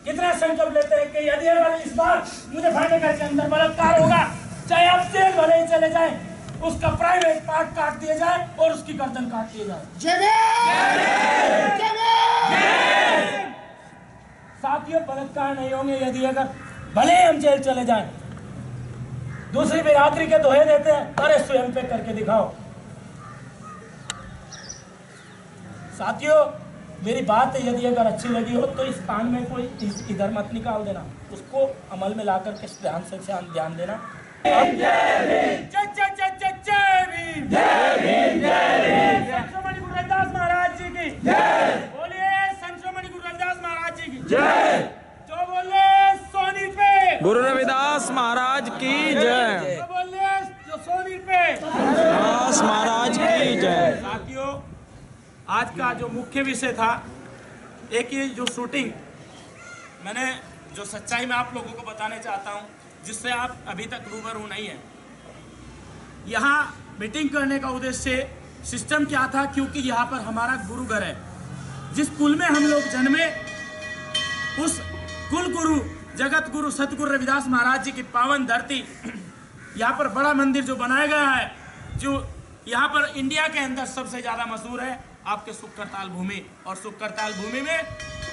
कितना संकल्प लेते हैं कि यदि अगर इस बार मुझे भांडेघर के अंदर बलात्कार होगा, चाहे आप जेल भले ही चले जाए, उसका प्राइवेट पार्ट काट दिया जाए और उसकी गर्दन काट दिया जाए। साथियों, बलात्कार नहीं होंगे यदि अगर भले ही हम जेल चले जाएं। दूसरी बिरादरी के दोहे देते हैं, अरे स्वयं पे करके दिखाओ। साथियों, मेरी बात यदि अगर अच्छी लगी हो तो इस कान में कोई इधर मत निकाल देना, उसको अमल में लाकर के ध्यान से ध्यान देना। संत गुरु रविदास महाराज जी की जय। बोलिए संत गुरु रविदास महाराज जी की जय। जो बोले सोनी पे गुरु रविदास महाराज की जय। जो बोले जो सोनी पे रविदास महाराज की जय। साथियों, आज का जो मुख्य विषय था, एक ये जो शूटिंग, मैंने जो सच्चाई में आप लोगों को बताने चाहता हूं, जिससे आप अभी तक रूबरू नहीं है। यहाँ मीटिंग करने का उद्देश्य सिस्टम क्या था, क्योंकि यहाँ पर हमारा गुरु घर है। जिस कुल में हम लोग जन्मे, उस कुल गुरु जगत गुरु सतगुरु रविदास महाराज जी की पावन धरती, यहाँ पर बड़ा मंदिर जो बनाया गया है, जो यहाँ पर इंडिया के अंदर सबसे ज़्यादा मशहूर है, आपके सुक्करताल भूमि। और सुक्करताल भूमि में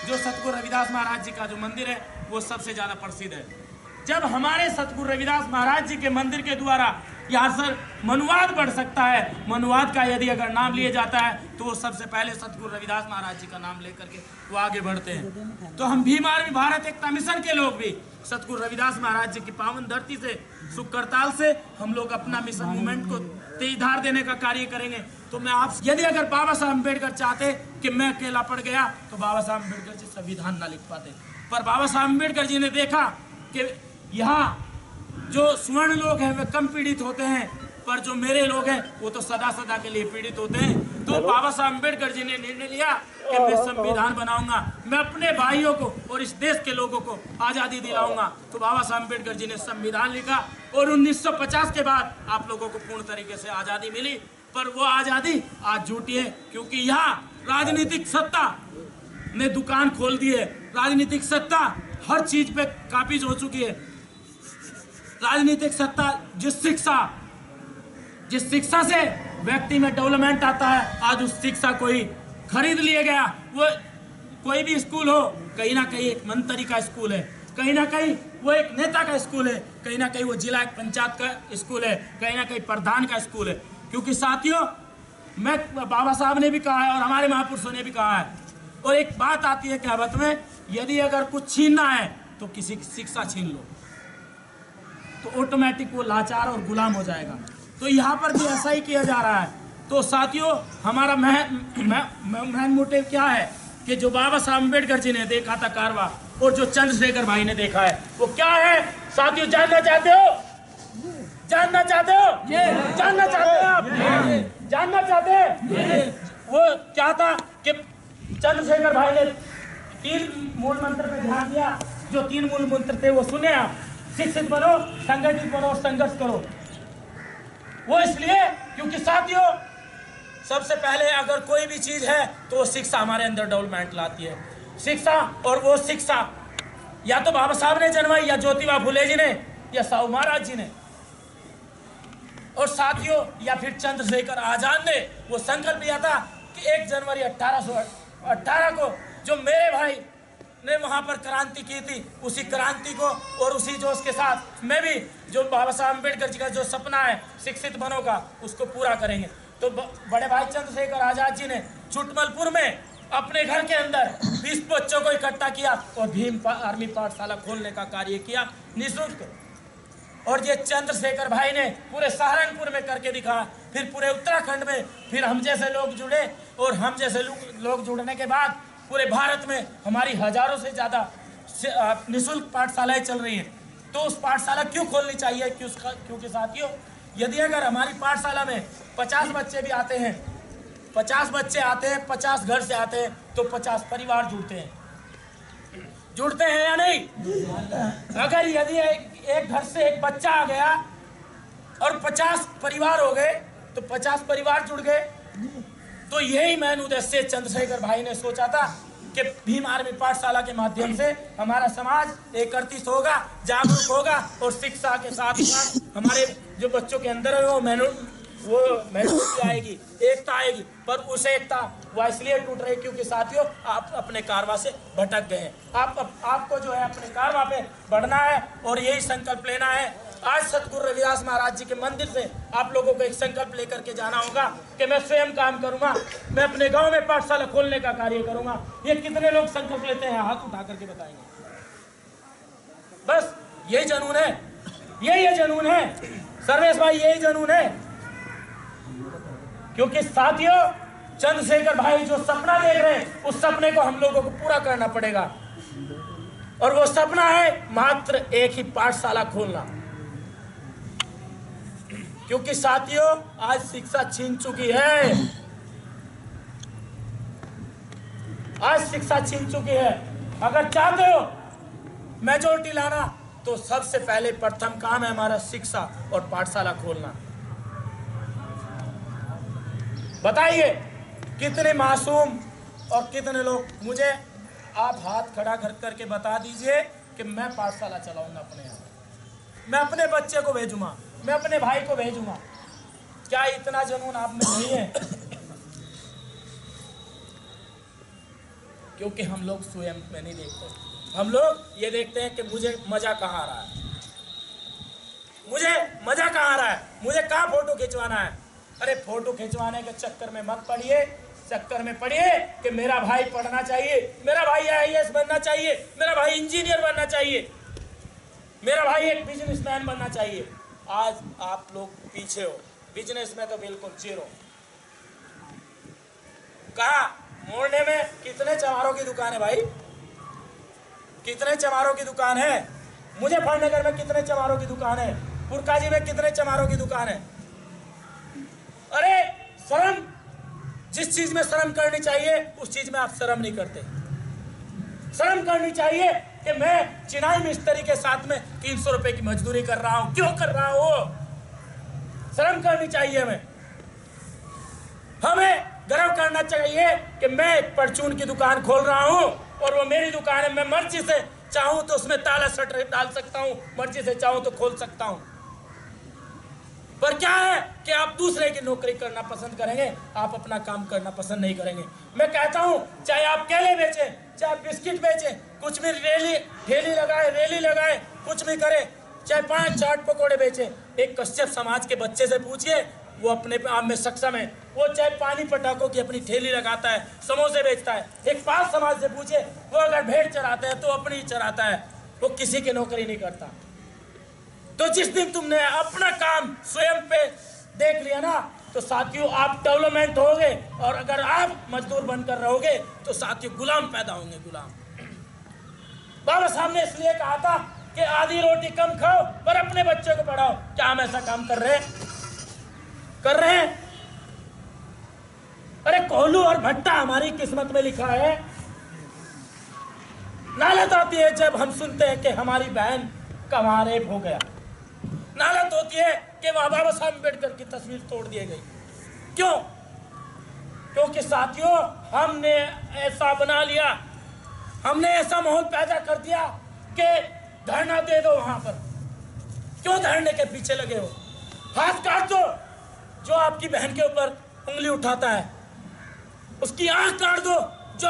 जो सतगुरु रविदास महाराज जी का जो मंदिर है, वो सबसे ज़्यादा प्रसिद्ध है। जब हमारे सतगुरु रविदास महाराज जी के मंदिर के द्वारा यहाँ सर मनुवाद बढ़ सकता है, मनुवाद का यदि अगर नाम लिया जाता है, तो वो सबसे पहले सतगुरु रविदास महाराज जी का नाम लेकर के वो आगे बढ़ते हैं। तो हम भीम आर्मी भारत एकता मिशन के लोग भी सतगुरु रविदास महाराज जी की पावन धरती से, सुक्करताल से, हम लोग अपना मिशन मूवमेंट को तेजधार देने का कार्य करेंगे। तो मैं आप, यदि अगर बाबा साहब अम्बेडकर चाहते कि मैं अकेला पड़ गया, तो बाबा साहब अम्बेडकर जी संविधान ना लिख पाते। पर बाबा साहब अम्बेडकर जी ने देखा कि यहाँ जो स्वर्ण लोग हैं वे कम पीड़ित होते हैं, पर जो मेरे लोग हैं वो तो सदा सदा के लिए पीड़ित होते हैं। तो बाबा साहब अम्बेडकर जी ने निर्णय लिया कि मैं संविधान बनाऊंगा, मैं अपने भाइयों को और इस देश के लोगों को आज़ादी दिलाऊंगा। तो बाबा साहब अम्बेडकर जी ने संविधान लिखा और 1950 के बाद आप लोगों को पूर्ण तरीके से आज़ादी मिली। पर वो आज़ादी आज झूठी है, क्योंकि यहाँ राजनीतिक सत्ता ने दुकान खोल दी है। राजनीतिक सत्ता हर चीज पे काबिज हो चुकी है। राजनीतिक सत्ता जिस शिक्षा से व्यक्ति में डेवलपमेंट आता है, आज उस शिक्षा को ही खरीद लिया गया। वो कोई भी स्कूल हो, कहीं ना कहीं एक मंत्री का स्कूल है, कहीं ना कहीं वो एक नेता का स्कूल है, कहीं ना कहीं वो जिला एक पंचायत का स्कूल है, कहीं ना कहीं प्रधान का स्कूल है। क्योंकि साथियों, मैं बाबा साहब ने भी कहा है और हमारे महापुरुषों ने भी कहा है, और एक बात आती है कहावत में, यदि अगर कुछ छीनना है तो किसी की शिक्षा छीन लो, तो ऑटोमेटिक वो लाचार और गुलाम हो जाएगा। तो यहाँ पर भी ऐसा ही किया जा रहा है। तो साथियों, हमारा मेन मोटिव क्या है कि जो बाबा साहब अम्बेडकर जी ने देखा था कारवा, और जो चंद्रशेखर भाई ने देखा है, वो क्या है साथियों? जानना चाहते हो? जानना चाहते हो? जानना चाहते हो आप? जानना चाहते हैं? वो क्या था कि चंद्रशेखर भाई ने 3 मूल मंत्र पे ध्यान दिया। जो 3 मूल मंत्र थे वो सुने आप, शिक्षित बनो, संगठित बनो और संघर्ष करो। वो इसलिए क्योंकि साथियों, सबसे पहले अगर कोई भी चीज है तो वो शिक्षा हमारे अंदर डेवलपमेंट लाती है। शिक्षा, और वो शिक्षा या तो बाबा साहब ने जनवाई, या ज्योतिबा फुले जी ने, या साहू महाराज जी ने, और साथियों या फिर चंद्रशेखर आजाद ने वो संकल्प लिया था कि 1 जनवरी 1818 को जो मेरे भाई ने वहां पर क्रांति की थी, उसी क्रांति को और उसी जोश के साथ मैं भी जो बाबा साहब अम्बेडकर जी का जो सपना है शिक्षित बनो का, उसको पूरा करेंगे। तो बड़े भाई चंद्रशेखर आजाद जी ने चुटमलपुर में अपने घर के अंदर 20 बच्चों को इकट्ठा किया और भीम आर्मी पाठशाला खोलने का कार्य किया निःशुल्क। और ये चंद्रशेखर भाई ने पूरे सहारनपुर में करके दिखाया, फिर पूरे उत्तराखंड में, फिर हम जैसे लोग जुड़े, और हम जैसे लोग जुड़ने के बाद पूरे भारत में हमारी हजारों से ज़्यादा निःशुल्क पाठशालाएं चल रही हैं। तो उस पाठशाला क्यों खोलनी चाहिए? क्योंकि साथियों, यदि अगर हमारी पाठशाला में 50 बच्चे भी आते हैं, 50 बच्चे आते हैं, 50 घर से आते हैं, तो 50 परिवार जुड़ते हैं या नहीं? अगर यदि एक घर से एक बच्चा आ गया और 50 परिवार हो गए, तो 50 परिवार जुड़ गए। तो यही मैन उद्देश्य चंद्रशेखर भाई ने सोचा था कि भीम आर्मी पाठशाला के माध्यम से हमारा समाज एकत्रित होगा, जागरूक होगा और शिक्षा के साथ साथ हमारे जो बच्चों के अंदर है वो मेहनत आएगी, एकता आएगी। पर उस एकता वह इसलिए टूट रही क्योंकि साथियों आप अपने कारवा से भटक गए हैं। आपको जो है अपने कारवा पे बढ़ना है और यही संकल्प लेना है। आज सतगुरु रविदास महाराज जी के मंदिर से आप लोगों को एक संकल्प लेकर के जाना होगा कि मैं स्वयं काम करूंगा, मैं अपने गांव में पाठशाला खोलने का कार्य करूंगा। ये कितने लोग संकल्प लेते हैं, हाथ उठा करके बताएंगे। बस यही जुनून है, यही जुनून है सर्वेश भाई, यही जुनून है। क्योंकि साथियों चंद्रशेखर भाई जो सपना देख रहे हैं उस सपने को हम लोगों को पूरा करना पड़ेगा और वो सपना है मात्र एक ही पाठशाला खोलना। क्योंकि साथियों आज शिक्षा छीन चुकी है, आज शिक्षा छीन चुकी है। अगर चाहते हो मेजोरिटी लाना तो सबसे पहले प्रथम काम है हमारा शिक्षा और पाठशाला खोलना। बताइए कितने मासूम और कितने लोग, मुझे आप हाथ खड़ा कर करके बता दीजिए कि मैं पाठशाला चलाऊंगा अपने यहाँ, मैं अपने बच्चे को भेजूंगा, मैं अपने भाई को भेजूंगा। क्या इतना जुनून आप में नहीं है? क्योंकि हम लोग स्वयं में नहीं देखते, हम लोग ये देखते हैं कि मुझे मजा कहाँ आ रहा है, मुझे मजा कहाँ आ रहा है, मुझे कहाँ फोटो खिंचवाना है। अरे फोटो खिंचवाने के चक्कर में मत पड़िए, चक्कर में पड़िए कि मेरा भाई पढ़ना चाहिए, मेरा भाई IAS बनना चाहिए, मेरा भाई इंजीनियर बनना चाहिए, मेरा भाई एक बिजनेसमैन बनना चाहिए। आज आप लोग पीछे हो, बिजनेस में तो बिल्कुल जीरो। कहा मोड़ने में कितने चमारों की दुकान है भाई, कितने चमारों की दुकान है? मुजफ्फरनगर में कितने चमारों की दुकान है? पुरकाजी में कितने चमारों की दुकान है? अरे शर्म, जिस चीज में शर्म करनी चाहिए उस चीज में आप शर्म नहीं करते। शर्म करनी चाहिए कि मैं चिनाई मिस्त्री के साथ में 300 रुपए की मजदूरी कर रहा हूं, क्यों कर रहा हूं? शर्म करनी चाहिए हमें गर्व करना चाहिए कि मैं एक परचून की दुकान खोल रहा हूं और वो मेरी दुकान है। मैं मर्जी से चाहूं तो उसमें ताला शटर डाल सकता हूं, मर्जी से चाहूं तो खोल सकता हूं। पर क्या है कि आप दूसरे की नौकरी करना पसंद करेंगे, आप अपना काम करना पसंद नहीं करेंगे। मैं कहता हूं चाहे आप केले बेचें, चाहे बिस्किट बेचें, कुछ भी रेली लगाए, कुछ भी करे, चाहे 5 चाट पकौड़े बेचें। एक कश्यप समाज के बच्चे से पूछिए, वो अपने आप में सक्षम है, वो चाहे पानी पटाखों की अपनी ठेली लगाता है, समोसे बेचता है। एक पास समाज से पूछिए, वो अगर भेड़ चराता है तो अपनी चराता है, वो किसी की नौकरी नहीं करता। तो जिस दिन तुमने अपना काम स्वयं पे देख लिया ना, तो साथियों आप डेवलपमेंट होगे, और अगर आप मजदूर बनकर रहोगे तो साथियों गुलाम पैदा होंगे, गुलाम। बाबा साहब ने इसलिए कहा था कि आधी रोटी कम खाओ पर अपने बच्चे को पढ़ाओ। क्या हम ऐसा काम कर रहे हैं? अरे कोहलू और भट्टा हमारी किस्मत में लिखा है। नालत आती है जब हम सुनते हैं कि हमारी बहन का वहां रेप हो गया। नालत होती है कि बाबा साहब अम्बेडकर की तस्वीर तोड़ दी गई। क्यों? क्योंकि साथियों हमने ऐसा बना लिया, हमने ऐसा माहौल पैदा कर दिया कि धरना दे दो वहां पर। क्यों धरने के पीछे लगे हो? हाथ काट दो जो आपकी बहन के ऊपर उंगली उठाता है, उसकी आंख काट दो जो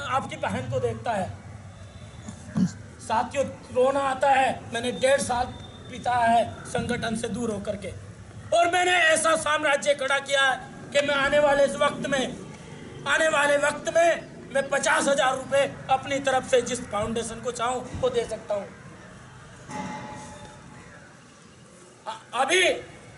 आपकी बहन को देखता है। साथियों रोना आता है। मैंने 1.5 साल बिताया है संगठन से दूर होकर के, और मैंने ऐसा साम्राज्य खड़ा किया है कि मैं आने वाले वक्त में मैं 50,000 रुपए अपनी तरफ से जिस फाउंडेशन को चाहूं वो दे सकता हूं।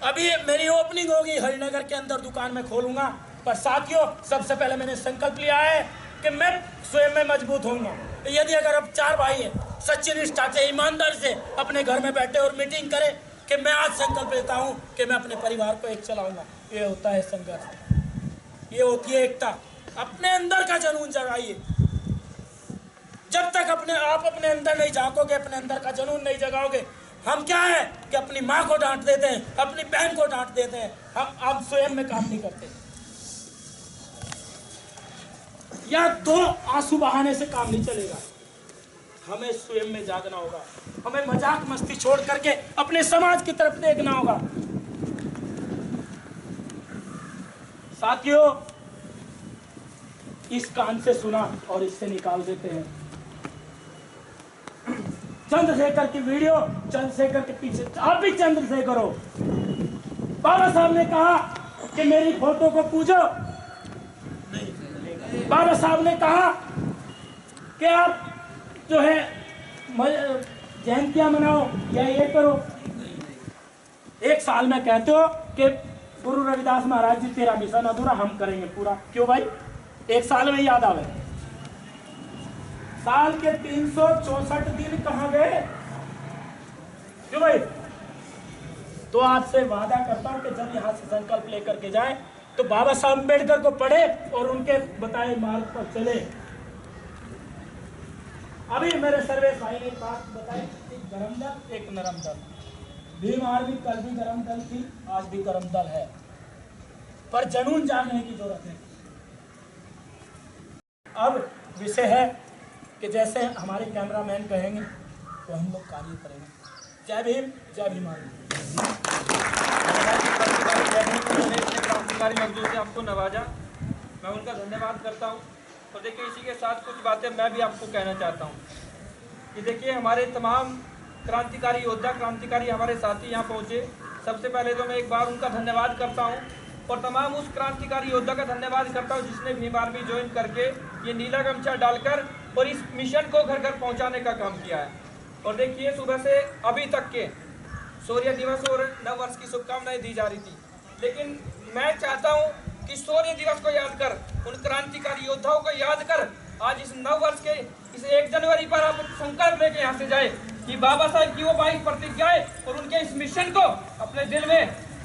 अभी मेरी ओपनिंग होगी, हरिनगर के अंदर दुकान में खोलूंगा। पर साथियों सबसे पहले मैंने संकल्प लिया है कि मैं स्वयं में मजबूत होऊंगा। यदि अगर अब 4 भाई हैं सच्ची निष्ठा से, ईमानदार से अपने घर में बैठे और मीटिंग करें कि मैं आज संकल्प लेता हूं कि मैं अपने परिवार को एक चलाऊंगा, ये होता है संघर्ष, ये होती है एकता। अपने अंदर का जुनून जगाइए। जब तक आप अपने अंदर नहीं झांकोगे, अपने अंदर का जुनून नहीं जगाओगे, हम क्या है कि अपनी माँ को डांट देते हैं, अपनी बहन को डांट देते हैं, हम स्वयं में काम नहीं करते। या 2 आंसू बहाने से काम नहीं चलेगा। हमें स्वयं में जागना होगा, हमें मजाक मस्ती छोड़ करके अपने समाज की तरफ देखना होगा। साथियों, इस कान से सुना और इससे निकाल देते हैं। चंद्रशेखर की वीडियो, चंद्रशेखर के पीछे आप भी चंद्रशेखर हो। बाबा साहब ने कहा कि मेरी फोटो को पूजो, बाबा साहब ने कहा कि आप जो है जयंतियां मनाओ या ये करो। एक साल में कहते हो कि गुरु रविदास महाराज जी तेरा मिशन अधूरा, हम करेंगे पूरा। क्यों भाई? एक साल में याद आवे। साल के 364 दिन कहाँ गए? क्यों भाई? तो आपसे वादा करता हूं कि जब यहां से संकल्प लेकर के जाए तो बाबा साहब अम्बेडकर को पढ़े और उनके बताए मार्ग पर चले। अभी मेरे सर्वेश भाई ने एक बात बताई, एक गरम दल एक नरम दल। भीम आर्मी कल भी गरम दल थी, आज भी गरम दल है, पर जुनून जागने की जरूरत है। अब विषय है कि जैसे हमारे कैमरामैन कहेंगे तो हम लोग कार्य करेंगे। जय भीम, जय भीम आर्मी। क्रांतिकारी मजदूर से आपको नवाजा, मैं उनका धन्यवाद करता हूं। और देखिए, इसी के साथ कुछ बातें मैं भी आपको कहना चाहता हूं कि देखिए, हमारे तमाम क्रांतिकारी योद्धा, क्रांतिकारी हमारे साथी यहाँ पहुँचे। सबसे पहले तो मैं एक बार उनका धन्यवाद करता हूँ और तमाम उस क्रांतिकारी योद्धा का धन्यवाद करता हूँ जिसने भीम आर्मी ज्वाइन करके ये नीला गमछा डालकर और इस मिशन को घर घर पहुँचाने का काम किया है। और देखिए, सुबह से अभी तक के शौर्य दिवस और नव वर्ष की शुभकामनाएं दी जा रही थी, लेकिन मैं चाहता हूं कि शौर्य दिवस को याद कर, उन क्रांतिकारी योद्धाओं को याद कर, आज इस नव वर्ष के इस 1 जनवरी पर आप संकल्प लेके यहाँ से जाए कि बाबा साहब की वो 22 प्रतिज्ञाएं और उनके इस मिशन को अपने दिल में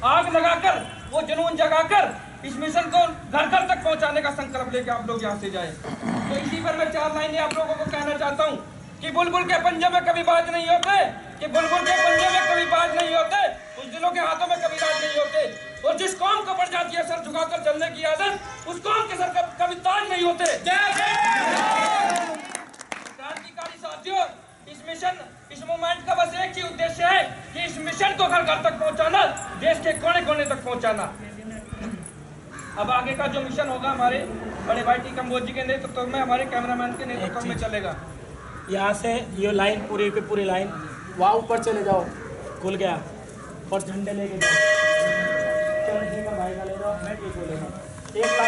आग लगाकर, वो जुनून जगाकर इस मिशन को घर घर तक पहुँचाने का संकल्प लेके आप लोग यहाँ से जाए। तो इसी पर मैं 4 लाइनें आप लोगों को कहना चाहता हूँ कि बुलबुल के पंजे में कभी बाज नहीं होते, कि बुलबुल के पंजे में कभी बाज नहीं होते, उस दिलों के हाथों में कभी राज नहीं होते। और जिस कौम को पड़ जाती है सर झुकाकर चलने की आदत, उस कौम के सर कभी ताज नहीं होते। क्रांतिकारी साथियों, इस मिशन, इस मूवमेंट का बस एक ही उद्देश्य है कि इस मिशन को घर घर तक पहुंचाना, देश के कोने कोने तक पहुंचाना। अब आगे का जो मिशन होगा हमारे बड़े भाई टी कंबोज जी के नेतृत्व में, हमारे कैमरामैन के नेतृत्व में चलेगा। यहाँ से ये लाइन पूरी की पूरी लाइन वहाँ ऊपर चले जाओ, खुल गया, और झंडे लेके जाओ। चंद्रशेखर भाई का ले जाओ, मैं ठीक बोलेगा। एक लाइन